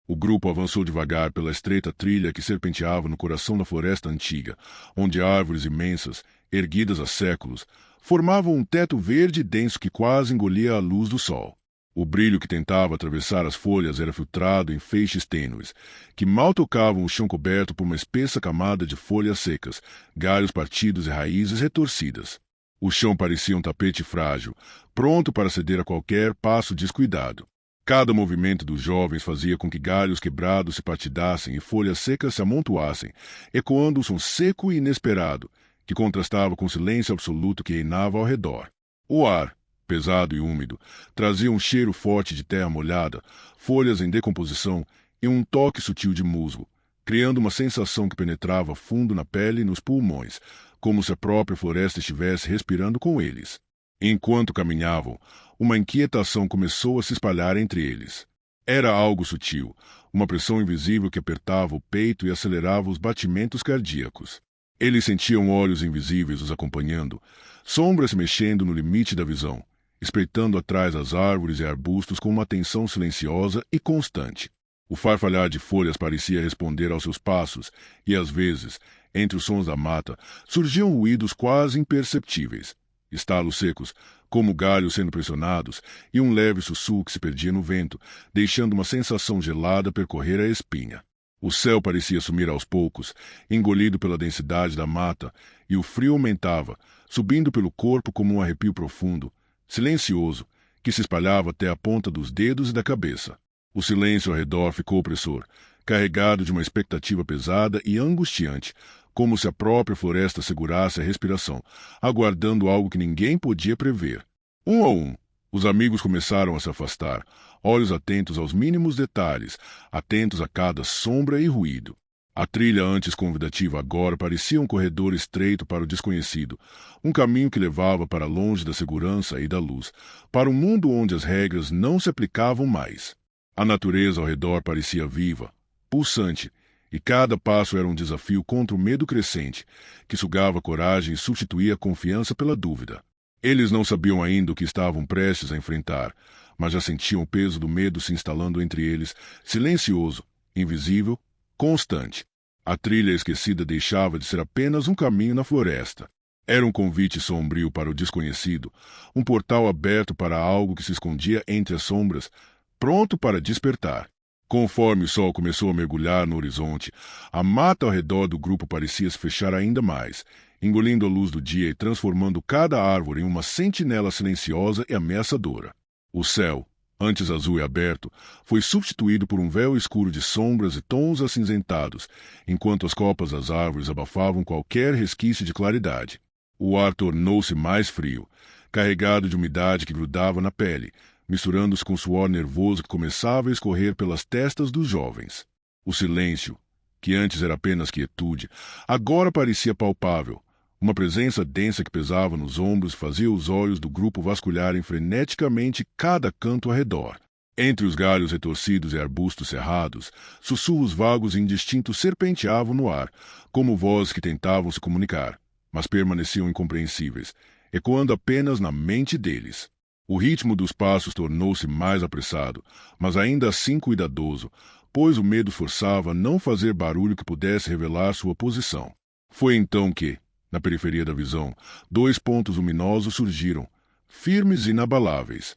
O grupo avançou devagar pela estreita trilha que serpenteava no coração da floresta antiga, onde árvores imensas, erguidas há séculos, formavam um teto verde e denso que quase engolia a luz do sol. O brilho que tentava atravessar as folhas era filtrado em feixes tênues, que mal tocavam o chão coberto por uma espessa camada de folhas secas, galhos partidos e raízes retorcidas. O chão parecia um tapete frágil, pronto para ceder a qualquer passo descuidado. Cada movimento dos jovens fazia com que galhos quebrados se partidassem e folhas secas se amontoassem, ecoando um som seco e inesperado, que contrastava com o silêncio absoluto que reinava ao redor. O ar, pesado e úmido, trazia um cheiro forte de terra molhada, folhas em decomposição e um toque sutil de musgo, criando uma sensação que penetrava fundo na pele e nos pulmões, como se a própria floresta estivesse respirando com eles. Enquanto caminhavam, uma inquietação começou a se espalhar entre eles. Era algo sutil, uma pressão invisível que apertava o peito e acelerava os batimentos cardíacos. Eles sentiam olhos invisíveis os acompanhando, sombras se mexendo no limite da visão, espreitando atrás as árvores e arbustos com uma atenção silenciosa e constante. O farfalhar de folhas parecia responder aos seus passos, e às vezes, entre os sons da mata, surgiam ruídos quase imperceptíveis. Estalos secos, como galhos sendo pressionados, e um leve sussurro que se perdia no vento, deixando uma sensação gelada percorrer a espinha. O céu parecia sumir aos poucos, engolido pela densidade da mata, e o frio aumentava, subindo pelo corpo como um arrepio profundo, silencioso, que se espalhava até a ponta dos dedos e da cabeça. O silêncio ao redor ficou opressor, carregado de uma expectativa pesada e angustiante, como se a própria floresta segurasse a respiração, aguardando algo que ninguém podia prever. Um a um, os amigos começaram a se afastar, olhos atentos aos mínimos detalhes, atentos a cada sombra e ruído. A trilha antes convidativa agora parecia um corredor estreito para o desconhecido, um caminho que levava para longe da segurança e da luz, para um mundo onde as regras não se aplicavam mais. A natureza ao redor parecia viva, pulsante, e cada passo era um desafio contra o medo crescente, que sugava a coragem e substituía a confiança pela dúvida. Eles não sabiam ainda o que estavam prestes a enfrentar, mas já sentiam o peso do medo se instalando entre eles, silencioso, invisível, constante. A trilha esquecida deixava de ser apenas um caminho na floresta. Era um convite sombrio para o desconhecido, um portal aberto para algo que se escondia entre as sombras, pronto para despertar. Conforme o sol começou a mergulhar no horizonte, a mata ao redor do grupo parecia se fechar ainda mais, engolindo a luz do dia e transformando cada árvore em uma sentinela silenciosa e ameaçadora. O céu, antes azul e aberto, foi substituído por um véu escuro de sombras e tons acinzentados, enquanto as copas das árvores abafavam qualquer resquício de claridade. O ar tornou-se mais frio, carregado de umidade que grudava na pele, misturando-se com o suor nervoso que começava a escorrer pelas testas dos jovens. O silêncio, que antes era apenas quietude, agora parecia palpável. Uma presença densa que pesava nos ombros fazia os olhos do grupo vasculharem freneticamente cada canto ao redor. Entre os galhos retorcidos e arbustos cerrados, sussurros vagos e indistintos serpenteavam no ar, como vozes que tentavam se comunicar, mas permaneciam incompreensíveis, ecoando apenas na mente deles. O ritmo dos passos tornou-se mais apressado, mas ainda assim cuidadoso, pois o medo forçava a não fazer barulho que pudesse revelar sua posição. Foi então que, na periferia da visão, dois pontos luminosos surgiram, firmes e inabaláveis.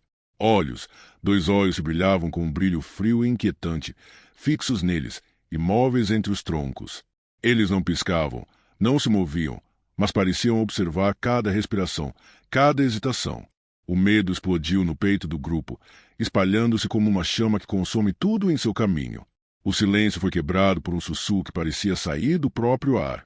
Dois olhos que brilhavam com um brilho frio e inquietante, fixos neles, imóveis entre os troncos. Eles não piscavam, não se moviam, mas pareciam observar cada respiração, cada hesitação. O medo explodiu no peito do grupo, espalhando-se como uma chama que consome tudo em seu caminho. O silêncio foi quebrado por um sussurro que parecia sair do próprio ar.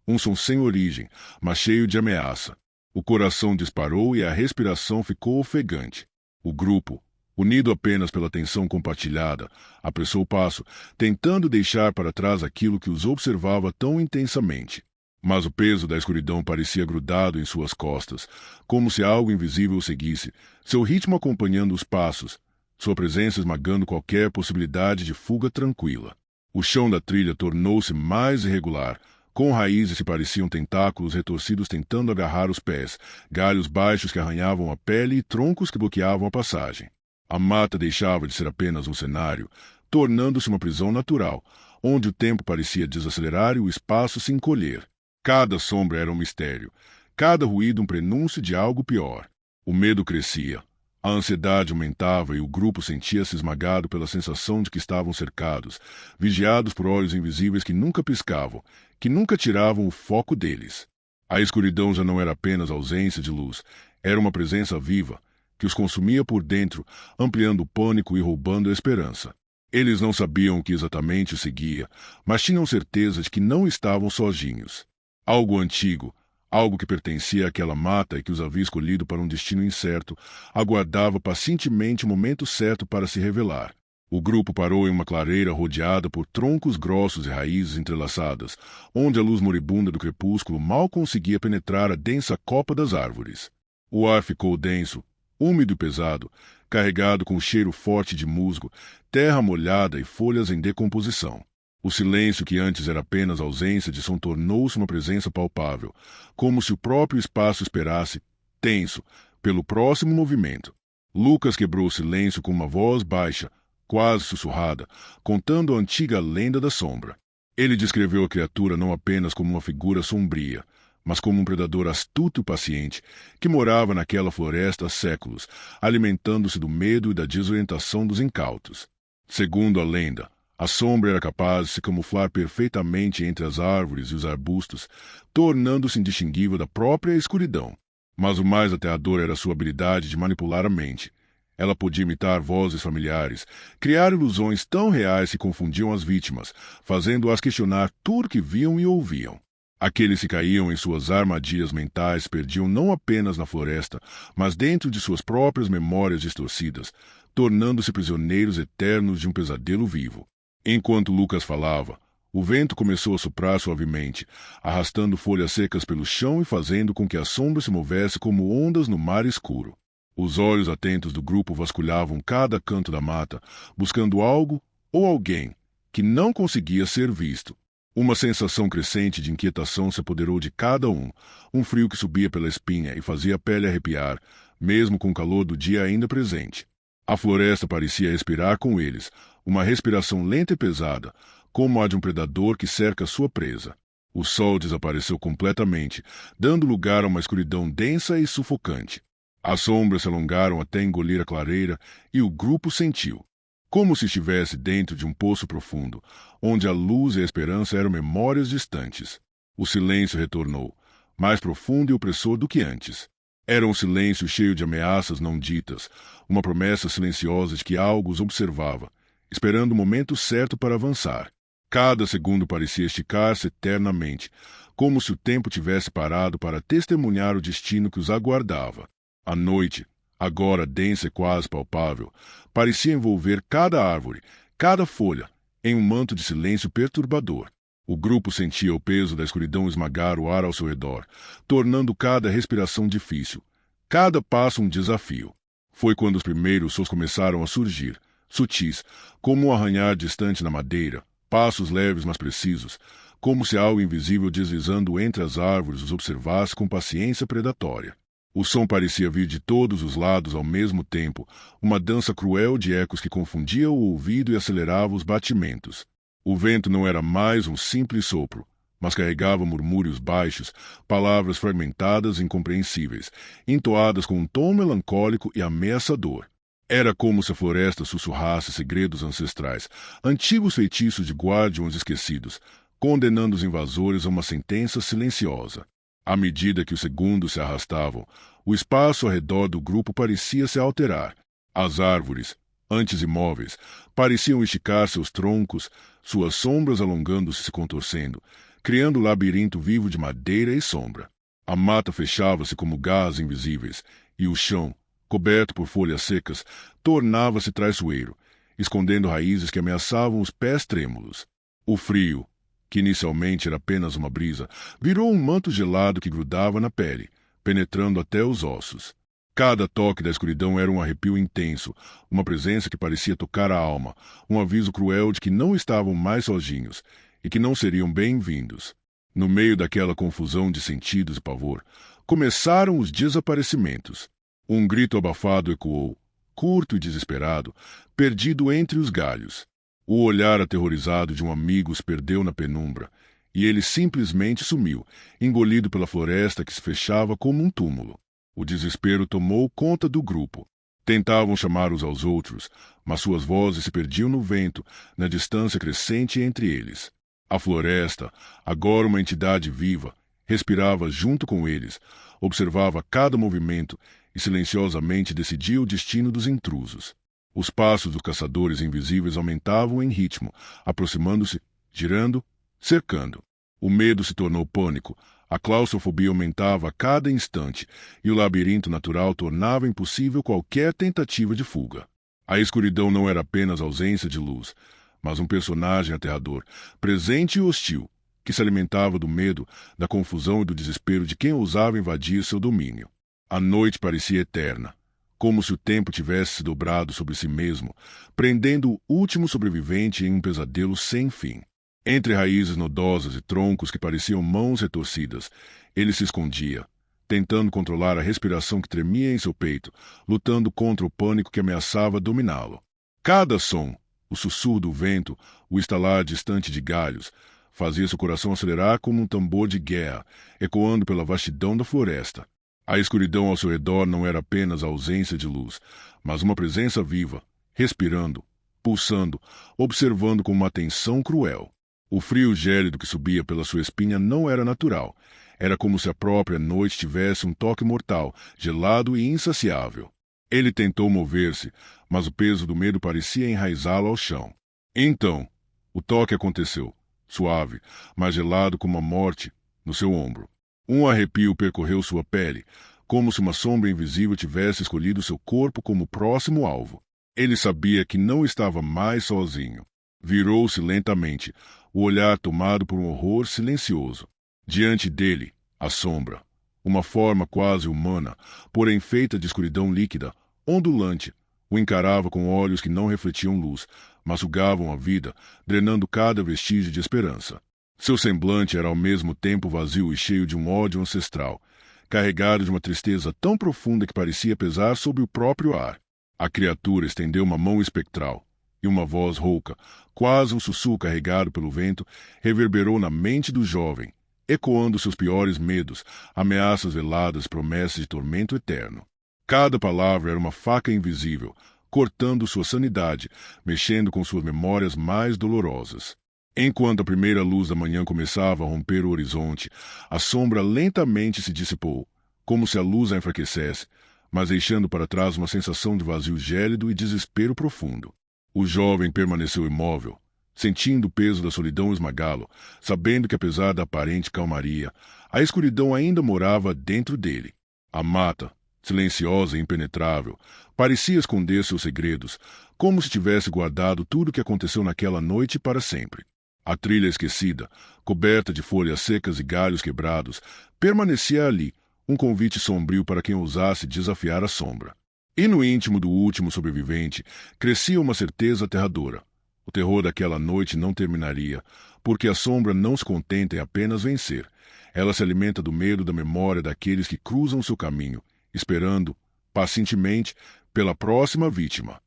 Um som sem origem, mas cheio de ameaça. O coração disparou e a respiração ficou ofegante. O grupo, unido apenas pela tensão compartilhada, apressou o passo, tentando deixar para trás aquilo que os observava tão intensamente. Mas o peso da escuridão parecia grudado em suas costas, como se algo invisível o seguisse, seu ritmo acompanhando os passos, sua presença esmagando qualquer possibilidade de fuga tranquila. O chão da trilha tornou-se mais irregular, com raízes que pareciam tentáculos retorcidos tentando agarrar os pés, galhos baixos que arranhavam a pele e troncos que bloqueavam a passagem. A mata deixava de ser apenas um cenário, tornando-se uma prisão natural, onde o tempo parecia desacelerar e o espaço se encolher. Cada sombra era um mistério, cada ruído um prenúncio de algo pior. O medo crescia, a ansiedade aumentava e o grupo sentia-se esmagado pela sensação de que estavam cercados, vigiados por olhos invisíveis que nunca piscavam, que nunca tiravam o foco deles. A escuridão já não era apenas ausência de luz, era uma presença viva, que os consumia por dentro, ampliando o pânico e roubando a esperança. Eles não sabiam o que exatamente os seguia, mas tinham certeza de que não estavam sozinhos. Algo antigo, algo que pertencia àquela mata e que os havia escolhido para um destino incerto, aguardava pacientemente o momento certo para se revelar. O grupo parou em uma clareira rodeada por troncos grossos e raízes entrelaçadas, onde a luz moribunda do crepúsculo mal conseguia penetrar a densa copa das árvores. O ar ficou denso, úmido e pesado, carregado com o cheiro forte de musgo, terra molhada e folhas em decomposição. O silêncio que antes era apenas ausência de som tornou-se uma presença palpável, como se o próprio espaço esperasse, tenso, pelo próximo movimento. Lucas quebrou o silêncio com uma voz baixa, quase sussurrada, contando a antiga lenda da sombra. Ele descreveu a criatura não apenas como uma figura sombria, mas como um predador astuto e paciente que morava naquela floresta há séculos, alimentando-se do medo e da desorientação dos incautos. Segundo a lenda, a sombra era capaz de se camuflar perfeitamente entre as árvores e os arbustos, tornando-se indistinguível da própria escuridão. Mas o mais aterrador era sua habilidade de manipular a mente. Ela podia imitar vozes familiares, criar ilusões tão reais que confundiam as vítimas, fazendo-as questionar tudo que viam e ouviam. Aqueles que caíam em suas armadilhas mentais perdiam não apenas na floresta, mas dentro de suas próprias memórias distorcidas, tornando-se prisioneiros eternos de um pesadelo vivo. Enquanto Lucas falava, o vento começou a soprar suavemente, arrastando folhas secas pelo chão e fazendo com que a sombra se movesse como ondas no mar escuro. Os olhos atentos do grupo vasculhavam cada canto da mata, buscando algo ou alguém que não conseguia ser visto. Uma sensação crescente de inquietação se apoderou de cada um frio que subia pela espinha e fazia a pele arrepiar, mesmo com o calor do dia ainda presente. A floresta parecia respirar com eles, uma respiração lenta e pesada, como a de um predador que cerca sua presa. O sol desapareceu completamente, dando lugar a uma escuridão densa e sufocante. As sombras se alongaram até engolir a clareira e o grupo sentiu, como se estivesse dentro de um poço profundo, onde a luz e a esperança eram memórias distantes. O silêncio retornou, mais profundo e opressor do que antes. Era um silêncio cheio de ameaças não ditas, uma promessa silenciosa de que algo os observava, esperando o momento certo para avançar. Cada segundo parecia esticar-se eternamente, como se o tempo tivesse parado para testemunhar o destino que os aguardava. A noite, agora densa e quase palpável, parecia envolver cada árvore, cada folha, em um manto de silêncio perturbador. O grupo sentia o peso da escuridão esmagar o ar ao seu redor, tornando cada respiração difícil, cada passo um desafio. Foi quando os primeiros sons começaram a surgir, sutis, como um arranhar distante na madeira, passos leves mas precisos, como se algo invisível deslizando entre as árvores os observasse com paciência predatória. O som parecia vir de todos os lados ao mesmo tempo, uma dança cruel de ecos que confundia o ouvido e acelerava os batimentos. O vento não era mais um simples sopro, mas carregava murmúrios baixos, palavras fragmentadas e incompreensíveis, entoadas com um tom melancólico e ameaçador. Era como se a floresta sussurrasse segredos ancestrais, antigos feitiços de guardiões esquecidos, condenando os invasores a uma sentença silenciosa. À medida que os segundos se arrastavam, o espaço ao redor do grupo parecia se alterar. As árvores, antes imóveis, pareciam esticar seus troncos, suas sombras alongando-se e se contorcendo, criando um labirinto vivo de madeira e sombra. A mata fechava-se como garras invisíveis, e o chão, coberto por folhas secas, tornava-se traiçoeiro, escondendo raízes que ameaçavam os pés trêmulos. O frio, que inicialmente era apenas uma brisa, virou um manto gelado que grudava na pele, penetrando até os ossos. Cada toque da escuridão era um arrepio intenso, uma presença que parecia tocar a alma, um aviso cruel de que não estavam mais sozinhos e que não seriam bem-vindos. No meio daquela confusão de sentidos e pavor, começaram os desaparecimentos. Um grito abafado ecoou, curto e desesperado, perdido entre os galhos. O olhar aterrorizado de um amigo se perdeu na penumbra, e ele simplesmente sumiu, engolido pela floresta que se fechava como um túmulo. O desespero tomou conta do grupo. Tentavam chamar uns aos outros, mas suas vozes se perdiam no vento, na distância crescente entre eles. A floresta, agora uma entidade viva, respirava junto com eles, observava cada movimento e silenciosamente decidia o destino dos intrusos. Os passos dos caçadores invisíveis aumentavam em ritmo, aproximando-se, girando, cercando. O medo se tornou pânico, a claustrofobia aumentava a cada instante e o labirinto natural tornava impossível qualquer tentativa de fuga. A escuridão não era apenas ausência de luz, mas um personagem aterrador, presente e hostil, que se alimentava do medo, da confusão e do desespero de quem ousava invadir seu domínio. A noite parecia eterna, como se o tempo tivesse se dobrado sobre si mesmo, prendendo o último sobrevivente em um pesadelo sem fim. Entre raízes nodosas e troncos que pareciam mãos retorcidas, ele se escondia, tentando controlar a respiração que tremia em seu peito, lutando contra o pânico que ameaçava dominá-lo. Cada som, o sussurro do vento, o estalar distante de galhos, fazia seu coração acelerar como um tambor de guerra, ecoando pela vastidão da floresta. A escuridão ao seu redor não era apenas a ausência de luz, mas uma presença viva, respirando, pulsando, observando com uma atenção cruel. O frio gélido que subia pela sua espinha não era natural. Era como se a própria noite tivesse um toque mortal, gelado e insaciável. Ele tentou mover-se, mas o peso do medo parecia enraizá-lo ao chão. Então, o toque aconteceu, suave, mas gelado como a morte, no seu ombro. Um arrepio percorreu sua pele, como se uma sombra invisível tivesse escolhido seu corpo como próximo alvo. Ele sabia que não estava mais sozinho. Virou-se lentamente, o olhar tomado por um horror silencioso. Diante dele, a sombra. Uma forma quase humana, porém feita de escuridão líquida, ondulante, o encarava com olhos que não refletiam luz, mas sugavam a vida, drenando cada vestígio de esperança. Seu semblante era ao mesmo tempo vazio e cheio de um ódio ancestral, carregado de uma tristeza tão profunda que parecia pesar sobre o próprio ar. A criatura estendeu uma mão espectral, e uma voz rouca, quase um sussurro carregado pelo vento, reverberou na mente do jovem, ecoando seus piores medos, ameaças veladas, promessas de tormento eterno. Cada palavra era uma faca invisível, cortando sua sanidade, mexendo com suas memórias mais dolorosas. Enquanto a primeira luz da manhã começava a romper o horizonte, a sombra lentamente se dissipou, como se a luz a enfraquecesse, mas deixando para trás uma sensação de vazio gélido e desespero profundo. O jovem permaneceu imóvel, sentindo o peso da solidão esmagá-lo, sabendo que apesar da aparente calmaria, a escuridão ainda morava dentro dele. A mata, silenciosa e impenetrável, parecia esconder seus segredos, como se tivesse guardado tudo o que aconteceu naquela noite para sempre. A trilha esquecida, coberta de folhas secas e galhos quebrados, permanecia ali, um convite sombrio para quem ousasse desafiar a sombra. E no íntimo do último sobrevivente crescia uma certeza aterradora. O terror daquela noite não terminaria, porque a sombra não se contenta em apenas vencer. Ela se alimenta do medo da memória daqueles que cruzam seu caminho, esperando, pacientemente, pela próxima vítima.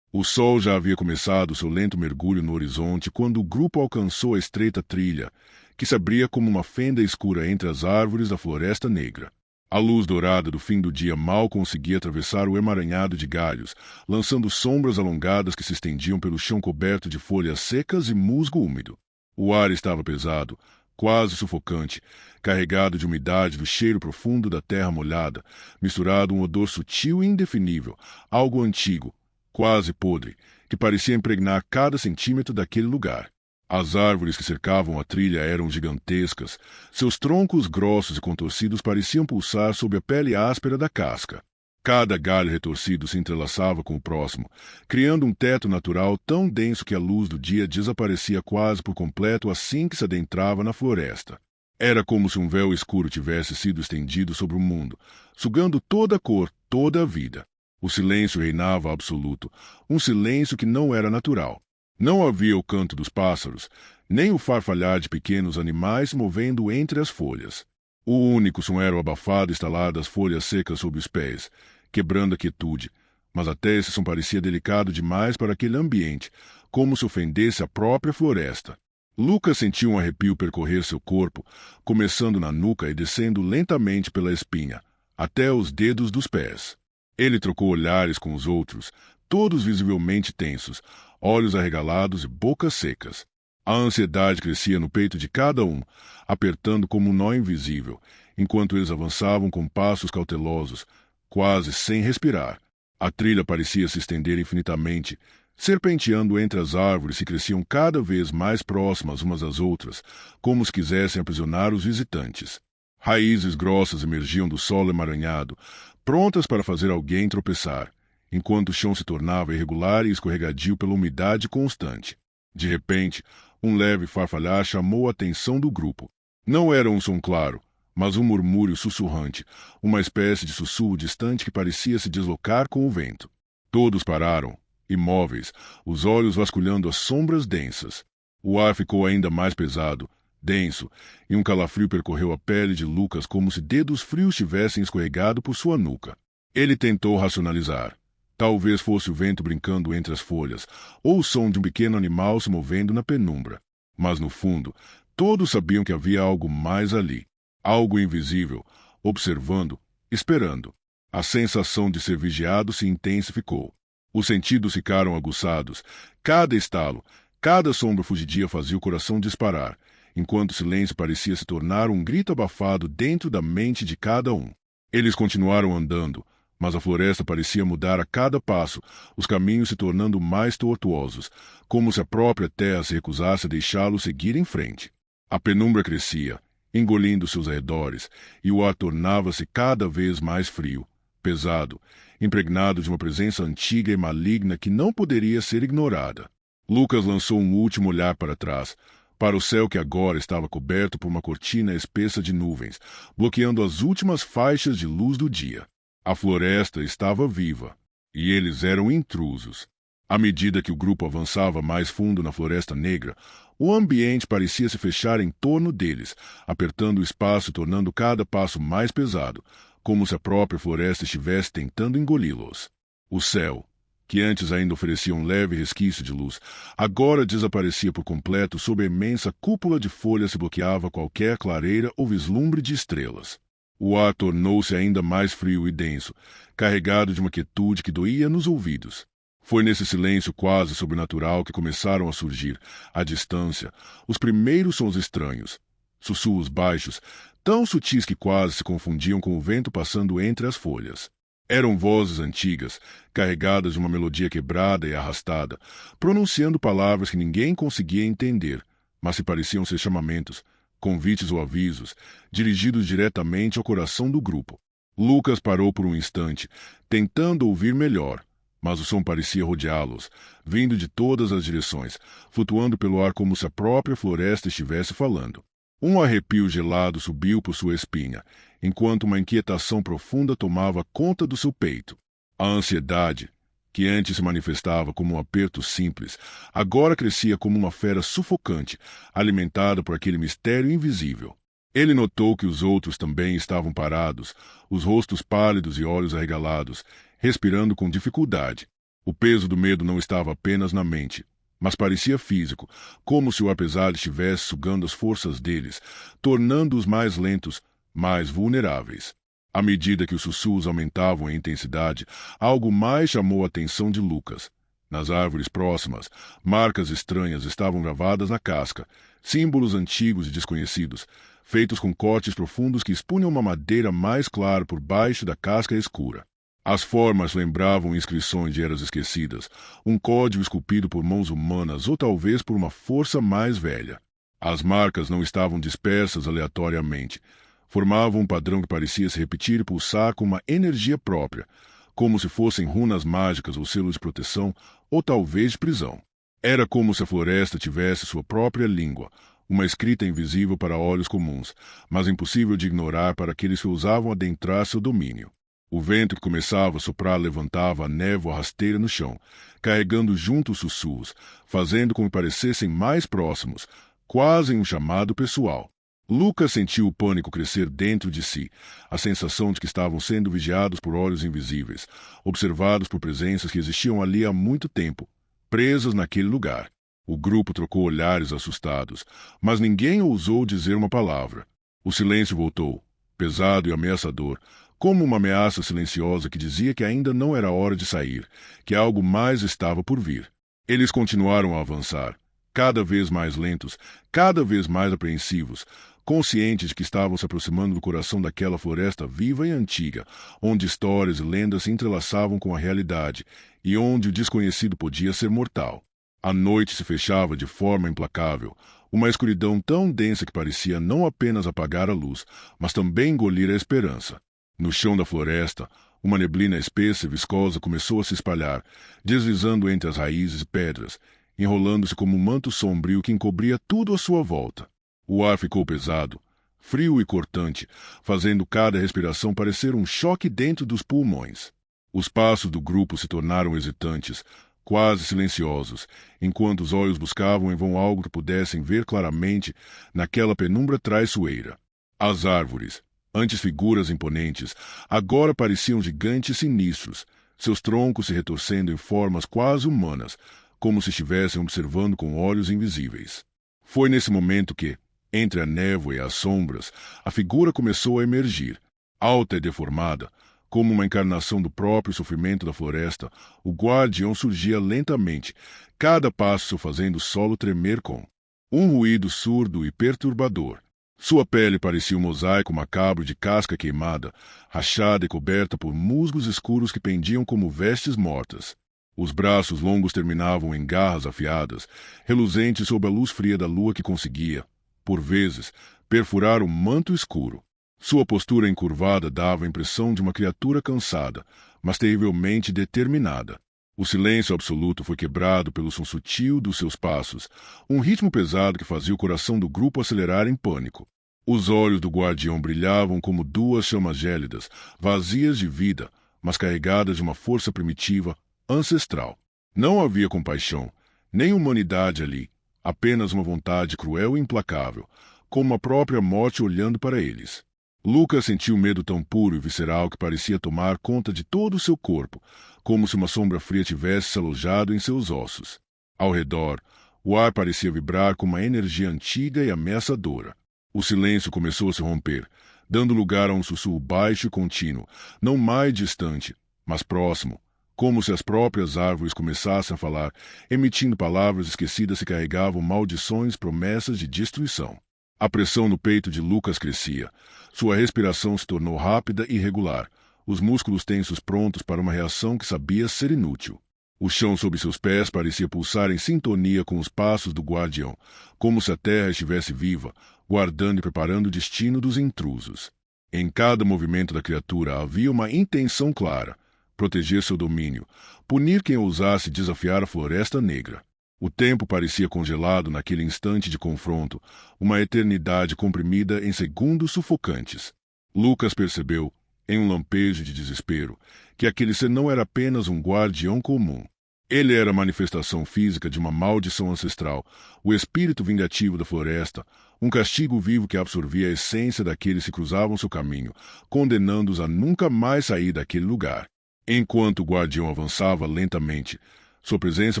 O sol já havia começado seu lento mergulho no horizonte quando o grupo alcançou a estreita trilha, que se abria como uma fenda escura entre as árvores da Floresta Negra. A luz dourada do fim do dia mal conseguia atravessar o emaranhado de galhos, lançando sombras alongadas que se estendiam pelo chão coberto de folhas secas e musgo úmido. O ar estava pesado, quase sufocante, carregado de umidade do cheiro profundo da terra molhada, misturado um odor sutil e indefinível, algo antigo, quase podre, que parecia impregnar cada centímetro daquele lugar. As árvores que cercavam a trilha eram gigantescas, seus troncos grossos e contorcidos pareciam pulsar sob a pele áspera da casca. Cada galho retorcido se entrelaçava com o próximo, criando um teto natural tão denso que a luz do dia desaparecia quase por completo assim que se adentrava na floresta. Era como se um véu escuro tivesse sido estendido sobre o mundo, sugando toda a cor, toda a vida. O silêncio reinava absoluto, um silêncio que não era natural. Não havia o canto dos pássaros, nem o farfalhar de pequenos animais movendo entre as folhas. O único som era o abafado estalar das folhas secas sob os pés, quebrando a quietude, mas até esse som parecia delicado demais para aquele ambiente, como se ofendesse a própria floresta. Lucas sentiu um arrepio percorrer seu corpo, começando na nuca e descendo lentamente pela espinha, até os dedos dos pés. Ele trocou olhares com os outros, todos visivelmente tensos, olhos arregalados e bocas secas. A ansiedade crescia no peito de cada um, apertando como um nó invisível, enquanto eles avançavam com passos cautelosos, quase sem respirar. A trilha parecia se estender infinitamente, serpenteando entre as árvores que cresciam cada vez mais próximas umas às outras, como se quisessem aprisionar os visitantes. Raízes grossas emergiam do solo emaranhado, prontas para fazer alguém tropeçar, enquanto o chão se tornava irregular e escorregadio pela umidade constante. De repente, um leve farfalhar chamou a atenção do grupo. Não era um som claro, mas um murmúrio sussurrante, uma espécie de sussurro distante que parecia se deslocar com o vento. Todos pararam, imóveis, os olhos vasculhando as sombras densas. O ar ficou ainda mais pesado, denso, e um calafrio percorreu a pele de Lucas como se dedos frios tivessem escorregado por sua nuca. Ele tentou racionalizar. Talvez fosse o vento brincando entre as folhas, ou o som de um pequeno animal se movendo na penumbra. Mas, no fundo, todos sabiam que havia algo mais ali. Algo invisível, observando, esperando. A sensação de ser vigiado se intensificou. Os sentidos ficaram aguçados. Cada estalo, cada sombra fugidia fazia o coração disparar, enquanto o silêncio parecia se tornar um grito abafado dentro da mente de cada um. Eles continuaram andando, mas a floresta parecia mudar a cada passo, os caminhos se tornando mais tortuosos, como se a própria terra se recusasse a deixá-los seguir em frente. A penumbra crescia, engolindo seus arredores, e o ar tornava-se cada vez mais frio, pesado, impregnado de uma presença antiga e maligna que não poderia ser ignorada. Lucas lançou um último olhar para trás, para o céu que agora estava coberto por uma cortina espessa de nuvens, bloqueando as últimas faixas de luz do dia. A floresta estava viva, e eles eram intrusos. À medida que o grupo avançava mais fundo na Floresta Negra, o ambiente parecia se fechar em torno deles, apertando o espaço e tornando cada passo mais pesado, como se a própria floresta estivesse tentando engoli-los. O céu, que antes ainda oferecia um leve resquício de luz, agora desaparecia por completo sob a imensa cúpula de folhas que bloqueava qualquer clareira ou vislumbre de estrelas. O ar tornou-se ainda mais frio e denso, carregado de uma quietude que doía nos ouvidos. Foi nesse silêncio quase sobrenatural que começaram a surgir, à distância, os primeiros sons estranhos. Sussurros baixos, tão sutis que quase se confundiam com o vento passando entre as folhas. Eram vozes antigas, carregadas de uma melodia quebrada e arrastada, pronunciando palavras que ninguém conseguia entender, mas se pareciam ser chamamentos, convites ou avisos, dirigidos diretamente ao coração do grupo. Lucas parou por um instante, tentando ouvir melhor, mas o som parecia rodeá-los, vindo de todas as direções, flutuando pelo ar como se a própria floresta estivesse falando. Um arrepio gelado subiu por sua espinha, enquanto uma inquietação profunda tomava conta do seu peito. A ansiedade, que antes se manifestava como um aperto simples, agora crescia como uma fera sufocante, alimentada por aquele mistério invisível. Ele notou que os outros também estavam parados, os rostos pálidos e olhos arregalados, respirando com dificuldade. O peso do medo não estava apenas na mente, mas parecia físico, como se o ar pesado estivesse sugando as forças deles, tornando-os mais lentos, mais vulneráveis. À medida que os sussurros aumentavam em intensidade, algo mais chamou a atenção de Lucas. Nas árvores próximas, marcas estranhas estavam gravadas na casca, símbolos antigos e desconhecidos, feitos com cortes profundos que expunham uma madeira mais clara por baixo da casca escura. As formas lembravam inscrições de eras esquecidas, um código esculpido por mãos humanas ou talvez por uma força mais velha. As marcas não estavam dispersas aleatoriamente. Formavam um padrão que parecia se repetir e pulsar com uma energia própria, como se fossem runas mágicas ou selos de proteção, ou talvez de prisão. Era como se a floresta tivesse sua própria língua, uma escrita invisível para olhos comuns, mas impossível de ignorar para aqueles que ousavam adentrar seu domínio. O vento que começava a soprar levantava a névoa rasteira no chão, carregando junto os sussurros, fazendo com que parecessem mais próximos, quase em um chamado pessoal. Lucas sentiu o pânico crescer dentro de si, a sensação de que estavam sendo vigiados por olhos invisíveis, observados por presenças que existiam ali há muito tempo, presas naquele lugar. O grupo trocou olhares assustados, mas ninguém ousou dizer uma palavra. O silêncio voltou, pesado e ameaçador, como uma ameaça silenciosa que dizia que ainda não era hora de sair, que algo mais estava por vir. Eles continuaram a avançar, cada vez mais lentos, cada vez mais apreensivos, conscientes de que estavam se aproximando do coração daquela floresta viva e antiga, onde histórias e lendas se entrelaçavam com a realidade e onde o desconhecido podia ser mortal. A noite se fechava de forma implacável, uma escuridão tão densa que parecia não apenas apagar a luz, mas também engolir a esperança. No chão da floresta, uma neblina espessa e viscosa começou a se espalhar, deslizando entre as raízes e pedras, enrolando-se como um manto sombrio que encobria tudo à sua volta. O ar ficou pesado, frio e cortante, fazendo cada respiração parecer um choque dentro dos pulmões. Os passos do grupo se tornaram hesitantes, quase silenciosos, enquanto os olhos buscavam em vão algo que pudessem ver claramente naquela penumbra traiçoeira. As árvores, antes figuras imponentes, agora pareciam gigantes sinistros, seus troncos se retorcendo em formas quase humanas, como se estivessem observando com olhos invisíveis. Foi nesse momento que, entre a névoa e as sombras, a figura começou a emergir. Alta e deformada, como uma encarnação do próprio sofrimento da floresta, o guardião surgia lentamente, cada passo fazendo o solo tremer com um ruído surdo e perturbador. Sua pele parecia um mosaico macabro de casca queimada, rachada e coberta por musgos escuros que pendiam como vestes mortas. Os braços longos terminavam em garras afiadas, reluzentes sob a luz fria da lua que conseguia, por vezes, perfurar o manto escuro. Sua postura encurvada dava a impressão de uma criatura cansada, mas terrivelmente determinada. O silêncio absoluto foi quebrado pelo som sutil dos seus passos, um ritmo pesado que fazia o coração do grupo acelerar em pânico. Os olhos do guardião brilhavam como duas chamas gélidas, vazias de vida, mas carregadas de uma força primitiva, ancestral. Não havia compaixão, nem humanidade ali, apenas uma vontade cruel e implacável, como a própria morte olhando para eles. Lucas sentiu medo tão puro e visceral que parecia tomar conta de todo o seu corpo, como se uma sombra fria tivesse se alojado em seus ossos. Ao redor, o ar parecia vibrar com uma energia antiga e ameaçadora. O silêncio começou a se romper, dando lugar a um sussurro baixo e contínuo, não mais distante, mas próximo, como se as próprias árvores começassem a falar, emitindo palavras esquecidas que carregavam maldições, promessas de destruição. A pressão no peito de Lucas crescia. Sua respiração se tornou rápida e irregular, os músculos tensos prontos para uma reação que sabia ser inútil. O chão sob seus pés parecia pulsar em sintonia com os passos do guardião, como se a terra estivesse viva, guardando e preparando o destino dos intrusos. Em cada movimento da criatura havia uma intenção clara: proteger seu domínio, punir quem ousasse desafiar a Floresta Negra. O tempo parecia congelado naquele instante de confronto, uma eternidade comprimida em segundos sufocantes. Lucas percebeu, em um lampejo de desespero, que aquele ser não era apenas um guardião comum. Ele era a manifestação física de uma maldição ancestral, o espírito vingativo da floresta, um castigo vivo que absorvia a essência daqueles que cruzavam seu caminho, condenando-os a nunca mais sair daquele lugar. Enquanto o guardião avançava lentamente, sua presença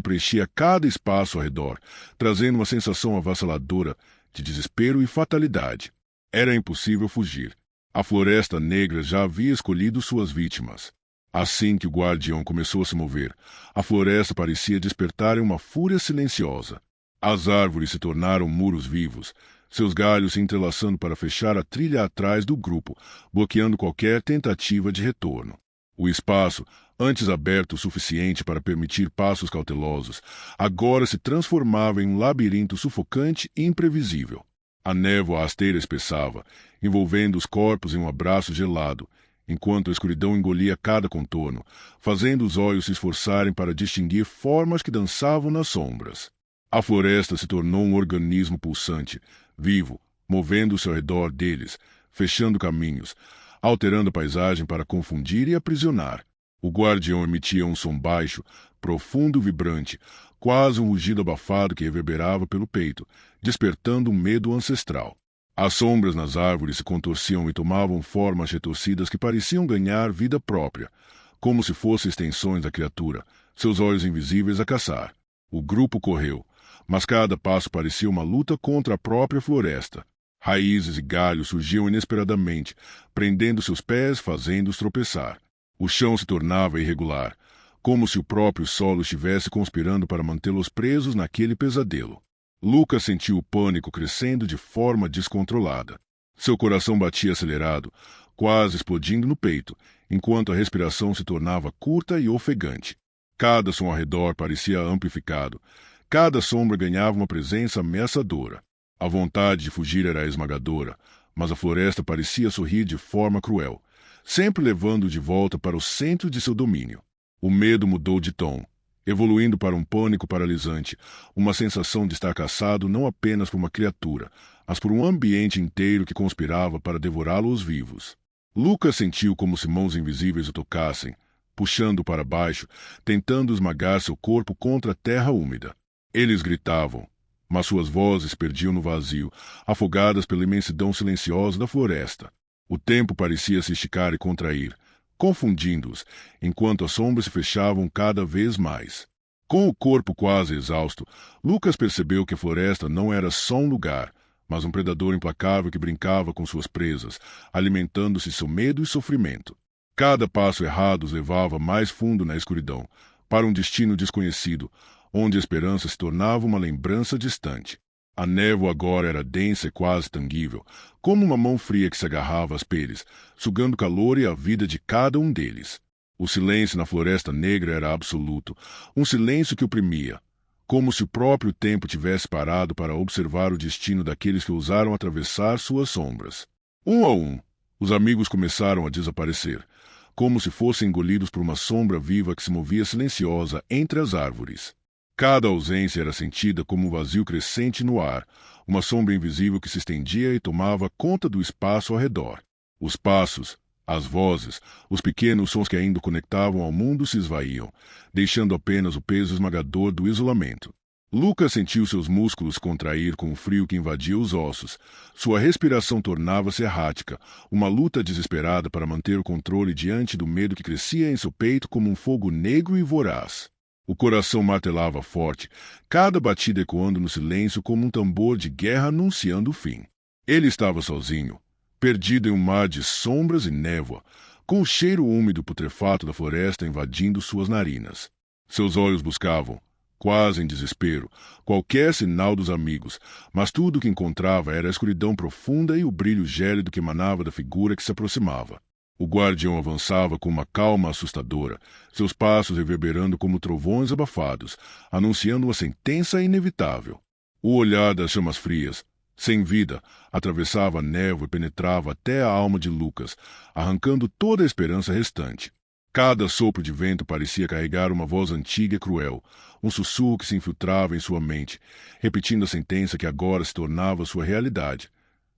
preenchia cada espaço ao redor, trazendo uma sensação avassaladora de desespero e fatalidade. Era impossível fugir. A Floresta Negra já havia escolhido suas vítimas. Assim que o guardião começou a se mover, a floresta parecia despertar em uma fúria silenciosa. As árvores se tornaram muros vivos, seus galhos se entrelaçando para fechar a trilha atrás do grupo, bloqueando qualquer tentativa de retorno. O espaço, antes aberto o suficiente para permitir passos cautelosos, agora se transformava em um labirinto sufocante e imprevisível. A névoa rasteira espessava, envolvendo os corpos em um abraço gelado, enquanto a escuridão engolia cada contorno, fazendo os olhos se esforçarem para distinguir formas que dançavam nas sombras. A floresta se tornou um organismo pulsante, vivo, movendo-se ao redor deles, fechando caminhos, alterando a paisagem para confundir e aprisionar. O guardião emitia um som baixo, profundo e vibrante, quase um rugido abafado que reverberava pelo peito, despertando um medo ancestral. As sombras nas árvores se contorciam e tomavam formas retorcidas que pareciam ganhar vida própria, como se fossem extensões da criatura, seus olhos invisíveis a caçar. O grupo correu, mas cada passo parecia uma luta contra a própria floresta. Raízes e galhos surgiam inesperadamente, prendendo seus pés, fazendo-os tropeçar. O chão se tornava irregular, como se o próprio solo estivesse conspirando para mantê-los presos naquele pesadelo. Lucas sentiu o pânico crescendo de forma descontrolada. Seu coração batia acelerado, quase explodindo no peito, enquanto a respiração se tornava curta e ofegante. Cada som ao redor parecia amplificado. Cada sombra ganhava uma presença ameaçadora. A vontade de fugir era esmagadora, mas a floresta parecia sorrir de forma cruel, sempre levando-o de volta para o centro de seu domínio. O medo mudou de tom, evoluindo para um pânico paralisante, uma sensação de estar caçado não apenas por uma criatura, mas por um ambiente inteiro que conspirava para devorá-los vivos. Lucas sentiu como se mãos invisíveis o tocassem, puxando-o para baixo, tentando esmagar seu corpo contra a terra úmida. Eles gritavam, mas suas vozes perdiam no vazio, afogadas pela imensidão silenciosa da floresta. O tempo parecia se esticar e contrair, confundindo-os, enquanto as sombras se fechavam cada vez mais. Com o corpo quase exausto, Lucas percebeu que a floresta não era só um lugar, mas um predador implacável que brincava com suas presas, alimentando-se seu medo e sofrimento. Cada passo errado os levava mais fundo na escuridão, para um destino desconhecido, onde a esperança se tornava uma lembrança distante. A névoa agora era densa e quase tangível, como uma mão fria que se agarrava às peles, sugando o calor e a vida de cada um deles. O silêncio na floresta negra era absoluto, um silêncio que oprimia, como se o próprio tempo tivesse parado para observar o destino daqueles que ousaram atravessar suas sombras. Um a um, os amigos começaram a desaparecer, como se fossem engolidos por uma sombra viva que se movia silenciosa entre as árvores. Cada ausência era sentida como um vazio crescente no ar, uma sombra invisível que se estendia e tomava conta do espaço ao redor. Os passos, as vozes, os pequenos sons que ainda o conectavam ao mundo se esvaíam, deixando apenas o peso esmagador do isolamento. Lucas sentiu seus músculos contrair com o frio que invadia os ossos. Sua respiração tornava-se errática, uma luta desesperada para manter o controle diante do medo que crescia em seu peito como um fogo negro e voraz. O coração martelava forte, cada batida ecoando no silêncio como um tambor de guerra anunciando o fim. Ele estava sozinho, perdido em um mar de sombras e névoa, com o cheiro úmido e putrefato da floresta invadindo suas narinas. Seus olhos buscavam, quase em desespero, qualquer sinal dos amigos, mas tudo o que encontrava era a escuridão profunda e o brilho gélido que emanava da figura que se aproximava. O guardião avançava com uma calma assustadora, seus passos reverberando como trovões abafados, anunciando uma sentença inevitável. O olhar das chamas frias, sem vida, atravessava a névoa e penetrava até a alma de Lucas, arrancando toda a esperança restante. Cada sopro de vento parecia carregar uma voz antiga e cruel, um sussurro que se infiltrava em sua mente, repetindo a sentença que agora se tornava sua realidade.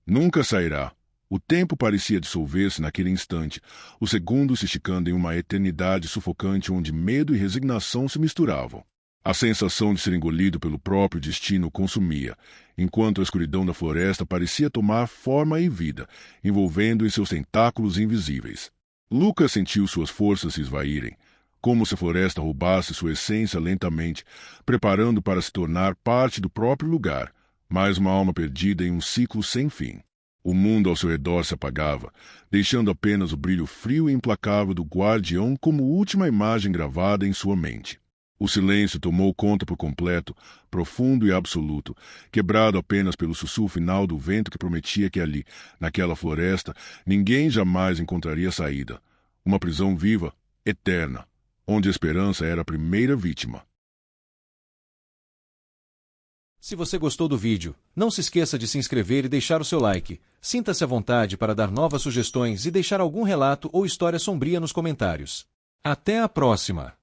Nunca sairá. O tempo parecia dissolver-se naquele instante, os segundos se esticando em uma eternidade sufocante onde medo e resignação se misturavam. A sensação de ser engolido pelo próprio destino o consumia, enquanto a escuridão da floresta parecia tomar forma e vida, envolvendo em seus tentáculos invisíveis. Lucas sentiu suas forças se esvaírem, como se a floresta roubasse sua essência lentamente, preparando para se tornar parte do próprio lugar, mais uma alma perdida em um ciclo sem fim. O mundo ao seu redor se apagava, deixando apenas o brilho frio e implacável do guardião como última imagem gravada em sua mente. O silêncio tomou conta por completo, profundo e absoluto, quebrado apenas pelo sussurro final do vento que prometia que ali, naquela floresta, ninguém jamais encontraria saída. Uma prisão viva, eterna, onde a esperança era a primeira vítima. Se você gostou do vídeo, não se esqueça de se inscrever e deixar o seu like. Sinta-se à vontade para dar novas sugestões e deixar algum relato ou história sombria nos comentários. Até a próxima!